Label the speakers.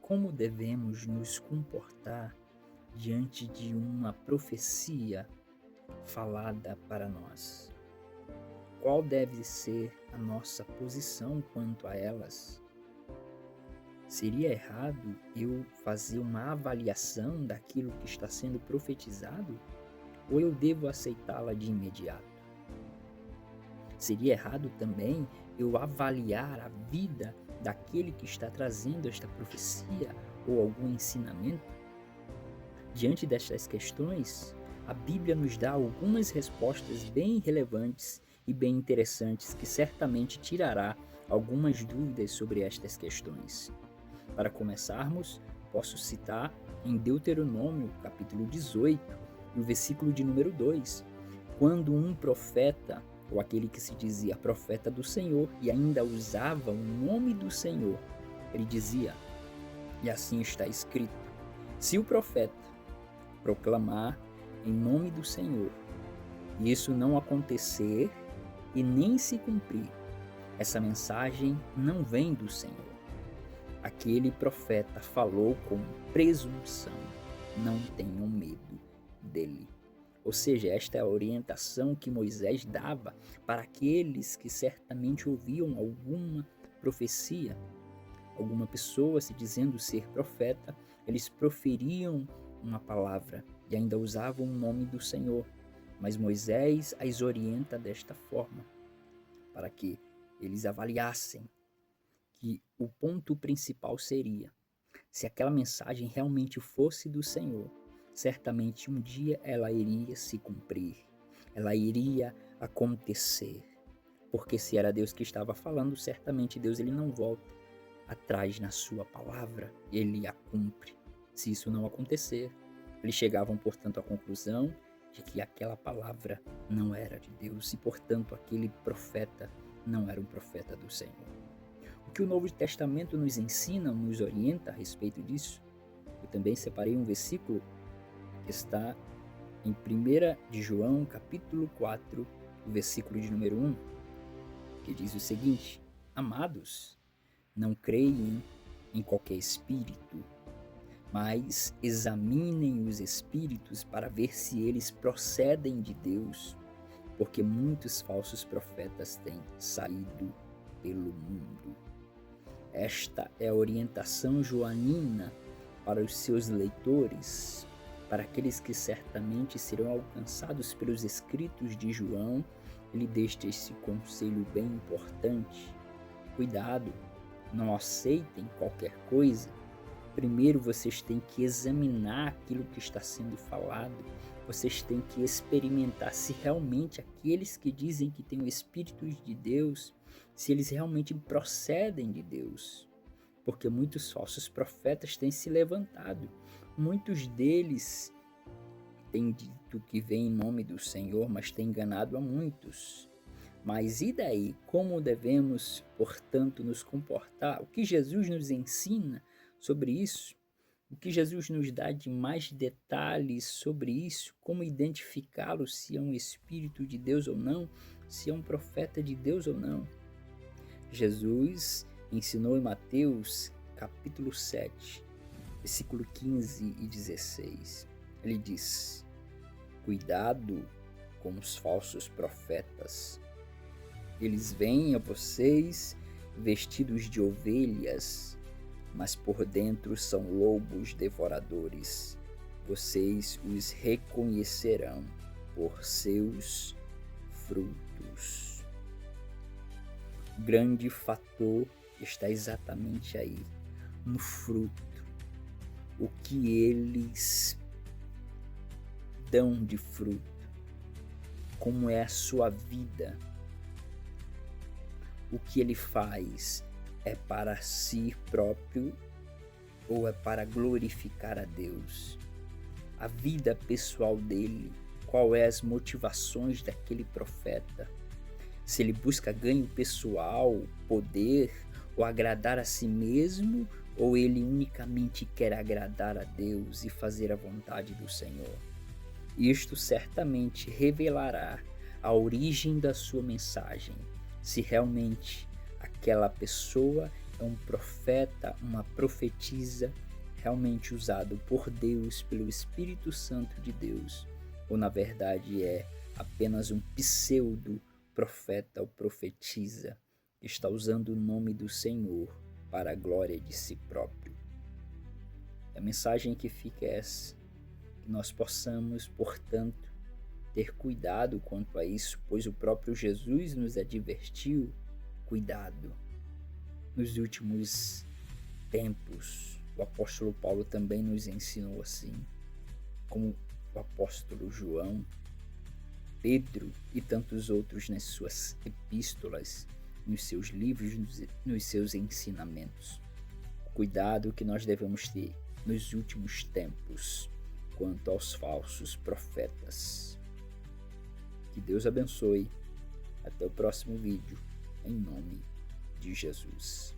Speaker 1: como devemos nos comportar diante de uma profecia falada para nós? Qual deve ser a nossa posição quanto a elas? Seria errado eu fazer uma avaliação daquilo que está sendo profetizado? Ou eu devo aceitá-la de imediato? Seria errado também eu avaliar a vida daquele que está trazendo esta profecia ou algum ensinamento? Diante destas questões, a Bíblia nos dá algumas respostas bem relevantes e bem interessantes que certamente tirará algumas dúvidas sobre estas questões. Para começarmos, posso citar em Deuteronômio, capítulo 18, no versículo de número 2, quando um profeta, ou aquele que se dizia profeta do Senhor e ainda usava o nome do Senhor, ele dizia, e assim está escrito: se o profeta proclamar em nome do Senhor, e isso não acontecer e nem se cumprir, essa mensagem não vem do Senhor. Aquele profeta falou com presunção, não tenham medo dele. Ou seja, esta é a orientação que Moisés dava para aqueles que certamente ouviam alguma profecia, alguma pessoa se dizendo ser profeta, eles proferiam uma palavra e ainda usavam o nome do Senhor. Mas Moisés as orienta desta forma, para que eles avaliassem que o ponto principal seria: se aquela mensagem realmente fosse do Senhor, certamente um dia ela iria se cumprir, ela iria acontecer. Porque se era Deus que estava falando, certamente Deus ele não volta atrás na sua palavra, ele a cumpre. Se isso não acontecer, eles chegavam, portanto, à conclusão de que aquela palavra não era de Deus e, portanto, aquele profeta não era um profeta do Senhor. O que o Novo Testamento nos ensina, nos orienta a respeito disso? Eu também separei um versículo que está em 1 de João, capítulo 4, o versículo de número 1, que diz o seguinte: amados, não creem em qualquer espírito, mas examinem os espíritos para ver se eles procedem de Deus, porque muitos falsos profetas têm saído pelo mundo. Esta é a orientação joanina para os seus leitores, para aqueles que certamente serão alcançados pelos escritos de João. Ele deixa esse conselho bem importante: cuidado, não aceitem qualquer coisa. Primeiro vocês têm que examinar aquilo que está sendo falado, vocês têm que experimentar se realmente aqueles que dizem que têm o Espírito de Deus, se eles realmente procedem de Deus. Porque muitos falsos profetas têm se levantado, muitos deles têm dito que vem em nome do Senhor, mas têm enganado a muitos. Mas e daí? Como devemos, portanto, nos comportar? O que Jesus nos ensina sobre isso? O que Jesus nos dá de mais detalhes sobre isso? Como identificá-lo, se é um Espírito de Deus ou não? Se é um profeta de Deus ou não? Jesus ensinou em Mateus, capítulo 7, versículo 15 e 16. Ele diz: cuidado com os falsos profetas. Eles vêm a vocês vestidos de ovelhas, mas por dentro são lobos devoradores. Vocês os reconhecerão por seus frutos. O grande fator está exatamente aí, no fruto. O que eles dão de fruto, como é a sua vida. O que ele faz é para si próprio ou é para glorificar a Deus? A vida pessoal dele, qual é as motivações daquele profeta? Se ele busca ganho pessoal, poder ou agradar a si mesmo, ou ele unicamente quer agradar a Deus e fazer a vontade do Senhor? Isto certamente revelará a origem da sua mensagem, se realmente aquela pessoa é é um profeta, uma profetisa realmente usado por Deus, pelo Espírito Santo de Deus, ou na verdade é apenas um pseudo profeta ou profetisa que está usando o nome do Senhor para a glória de si próprio. A mensagem que fica é essa, que nós possamos, portanto, ter cuidado quanto a isso, pois o próprio Jesus nos advertiu: cuidado. Nos últimos tempos, o apóstolo Paulo também nos ensinou assim, como o apóstolo João, Pedro e tantos outros nas suas epístolas, nos seus livros, nos seus ensinamentos. Cuidado que nós devemos ter nos últimos tempos quanto aos falsos profetas. Que Deus abençoe. Até o próximo vídeo, em nome de Jesus.